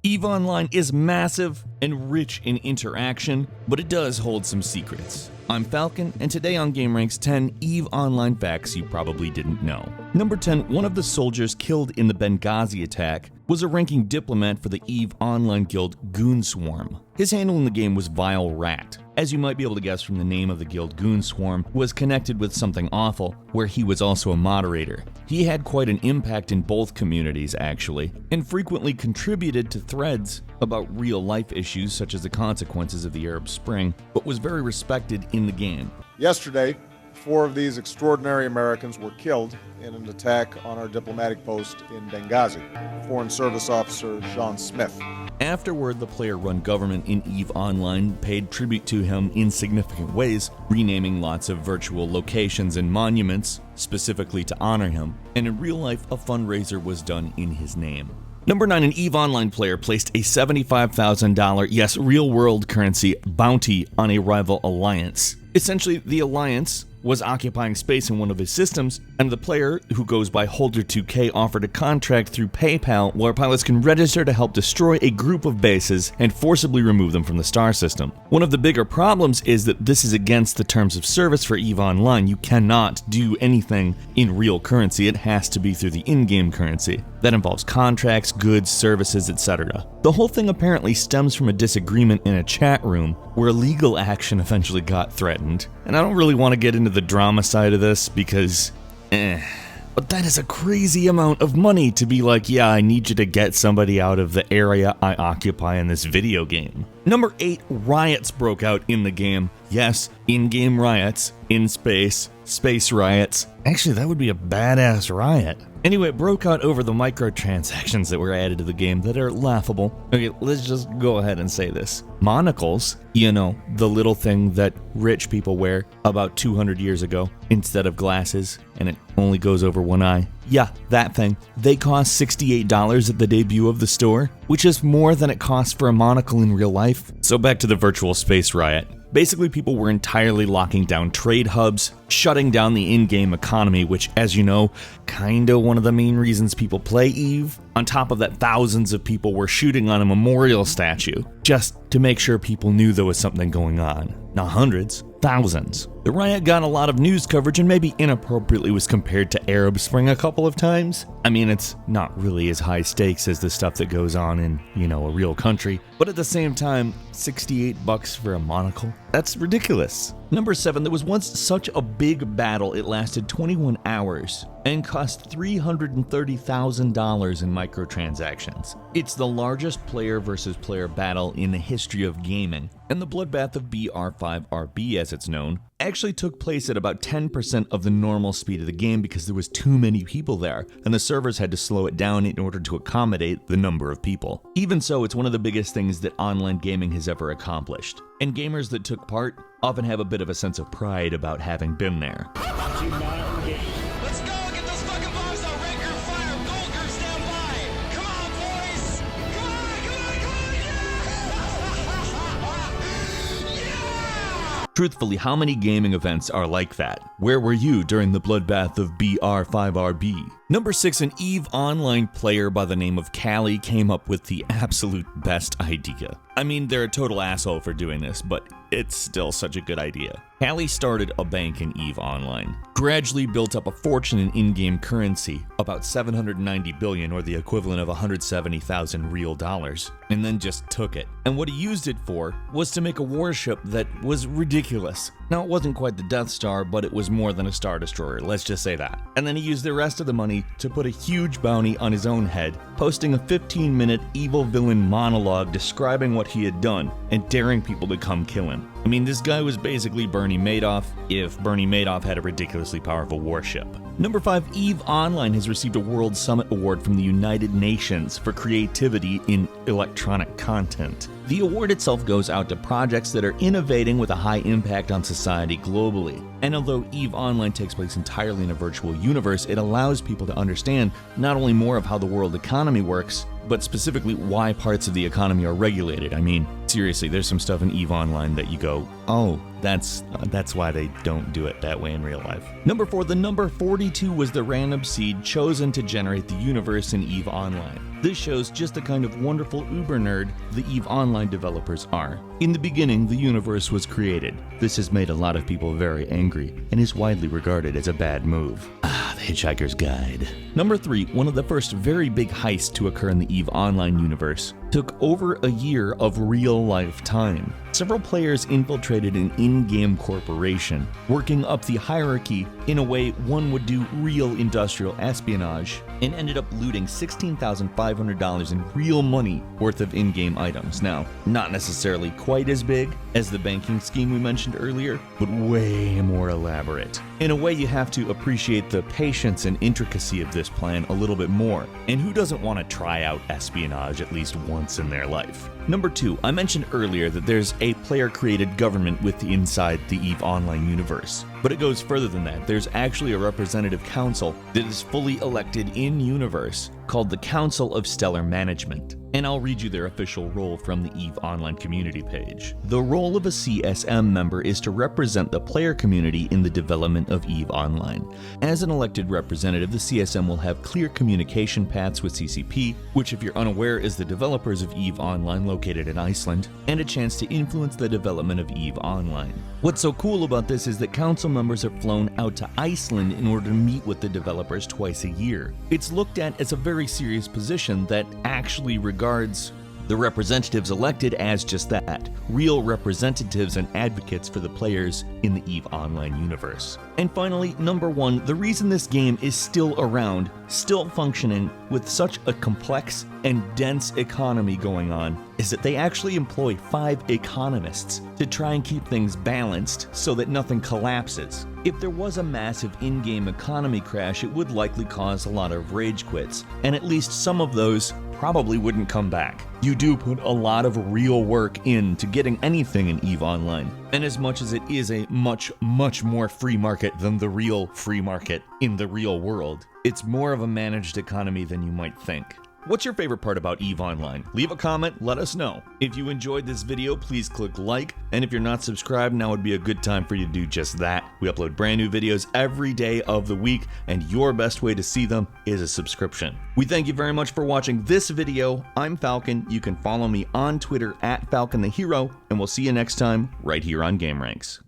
EVE Online is massive and rich in interaction, but it does hold some secrets. I'm Falcon, and today on gameranx 10 EVE Online facts you probably didn't know. Number 10, one of the soldiers killed in the Benghazi attack was a ranking diplomat for the EVE Online guild Goon Swarm. His handle in the game was Vile Rat. As you might be able to guess from the name of the guild, Goon Swarm was connected with something awful, where he was also a moderator. He had quite an impact in both communities, actually, and frequently contributed to threads about real-life issues such as the consequences of the Arab Spring, but was very respected in the game. Yesterday, 4 of these extraordinary Americans were killed in an attack on our diplomatic post in Benghazi. Foreign Service Officer Sean Smith. Afterward, the player-run government in EVE Online paid tribute to him in significant ways, renaming lots of virtual locations and monuments specifically to honor him, and in real life, a fundraiser was done in his name. Number 9, an EVE Online player placed a $75,000, yes, real-world currency bounty on a rival alliance. Essentially, the alliance was occupying space in one of his systems, and the player, who goes by Holder2K, offered a contract through PayPal where pilots can register to help destroy a group of bases and forcibly remove them from the star system. One of the bigger problems is that this is against the terms of service for EVE Online. You cannot do anything in real currency. It has to be through the in-game currency. That involves contracts, goods, services, etc. The whole thing apparently stems from a disagreement in a chat room where legal action eventually got threatened. And I don't really want to get into the drama side of this because, but that is a crazy amount of money to be like, yeah, I need you to get somebody out of the area I occupy in this video game. Number 8, riots broke out in the game. Yes, in-game riots, in space, space riots. Actually, that would be a badass riot. Anyway, it broke out over the microtransactions that were added to the game that are laughable. Okay, let's just go ahead and say this. Monocles, you know, the little thing that rich people wear about 200 years ago instead of glasses, and it only goes over one eye. Yeah, that thing. They cost $68 at the debut of the store, which is more than it costs for a monocle in real life. So back to the virtual space riot. Basically, people were entirely locking down trade hubs, shutting down the in-game economy, which, as you know, kinda one of the main reasons people play EVE. On top of that, thousands of people were shooting on a memorial statue, just to make sure people knew there was something going on. Not hundreds, thousands. The riot got a lot of news coverage and maybe inappropriately was compared to Arab Spring a couple of times. I mean, it's not really as high stakes as the stuff that goes on in, you know, a real country. But at the same time, $68 for a monocle? That's ridiculous. Number 7, there was once such a big battle it lasted 21 hours and cost $330,000 in microtransactions. It's the largest player versus player battle in the history of gaming, and the bloodbath of BR5RB, as it's known, actually took place at about 10% of the normal speed of the game because there was too many people there, and the servers had to slow it down in order to accommodate the number of people. Even so, it's one of the biggest things that online gaming has ever accomplished, and gamers that took part often have a bit of a sense of pride about having been there. Let's go! Get those fucking bombs out! Red group fire! Gold group stand by! Come on, boys! Come on! Yeah! Truthfully, how many gaming events are like that? Where were you during the bloodbath of BR5RB? Number 6, an EVE Online player by the name of Callie came up with the absolute best idea. I mean, they're a total asshole for doing this, but it's still such a good idea. Callie started a bank in EVE Online, gradually built up a fortune in in-game currency, about 790 billion or the equivalent of 170,000 real dollars, and then just took it. And what he used it for was to make a warship that was ridiculous. Now, it wasn't quite the Death Star, but it was more than a Star Destroyer, let's just say that. And then he used the rest of the money to put a huge bounty on his own head, posting a 15-minute evil villain monologue describing what he had done and daring people to come kill him. I mean, this guy was basically Bernie Madoff if Bernie Madoff had a ridiculously powerful warship. Number 5, EVE Online has received a World Summit Award from the United Nations for creativity in electronic content. The award itself goes out to projects that are innovating with a high impact on society globally. And although EVE Online takes place entirely in a virtual universe, it allows people to understand not only more of how the world economy works, but specifically why parts of the economy are regulated. I mean, seriously, there's some stuff in EVE Online that you go, oh, that's why they don't do it that way in real life. Number 4, the number 42 was the random seed chosen to generate the universe in EVE Online. This shows just the kind of wonderful uber nerd the EVE Online developers are. In the beginning, the universe was created. This has made a lot of people very angry and is widely regarded as a bad move. The Hitchhiker's Guide. Number 3, one of the first very big heists to occur in the EVE Online universe, took over a year of real-life time. Several players infiltrated an in-game corporation, working up the hierarchy in a way one would do real industrial espionage, and ended up looting $16,500 in real money worth of in-game items. Now, not necessarily quite as big as the banking scheme we mentioned earlier, but way more elaborate. In a way, you have to appreciate the patience and intricacy of this plan a little bit more. And who doesn't want to try out espionage at least once in their life? Number 2, I mentioned earlier that there's a player-created government inside the EVE Online universe. But it goes further than that. There's actually a representative council that is fully elected in-universe called the Council of Stellar Management. And I'll read you their official role from the EVE Online community page. The role of a CSM member is to represent the player community in the development of EVE Online. As an elected representative, the CSM will have clear communication paths with CCP, which if you're unaware is the developers of EVE Online located in Iceland, and a chance to influence the development of EVE Online. What's so cool about this is that council members are flown out to Iceland in order to meet with the developers twice a year. It's looked at as a very serious position that actually regards the representatives elected as just that, real representatives and advocates for the players in the EVE Online universe. And finally, number 1, the reason this game is still around, still functioning with such a complex and dense economy going on, is that they actually employ 5 economists to try and keep things balanced so that nothing collapses. If there was a massive in-game economy crash, it would likely cause a lot of rage quits, and at least some of those probably wouldn't come back. You do put a lot of real work into getting anything in EVE Online, and as much as it is a much more free market than the real free market in the real world, it's more of a managed economy than you might think. What's your favorite part about EVE Online? Leave a comment, let us know. If you enjoyed this video, please click like, and if you're not subscribed, now would be a good time for you to do just that. We upload brand new videos every day of the week, and your best way to see them is a subscription. We thank you very much for watching this video. I'm Falcon. You can follow me on Twitter @FalconTheHero, and we'll see you next time right here on gameranx.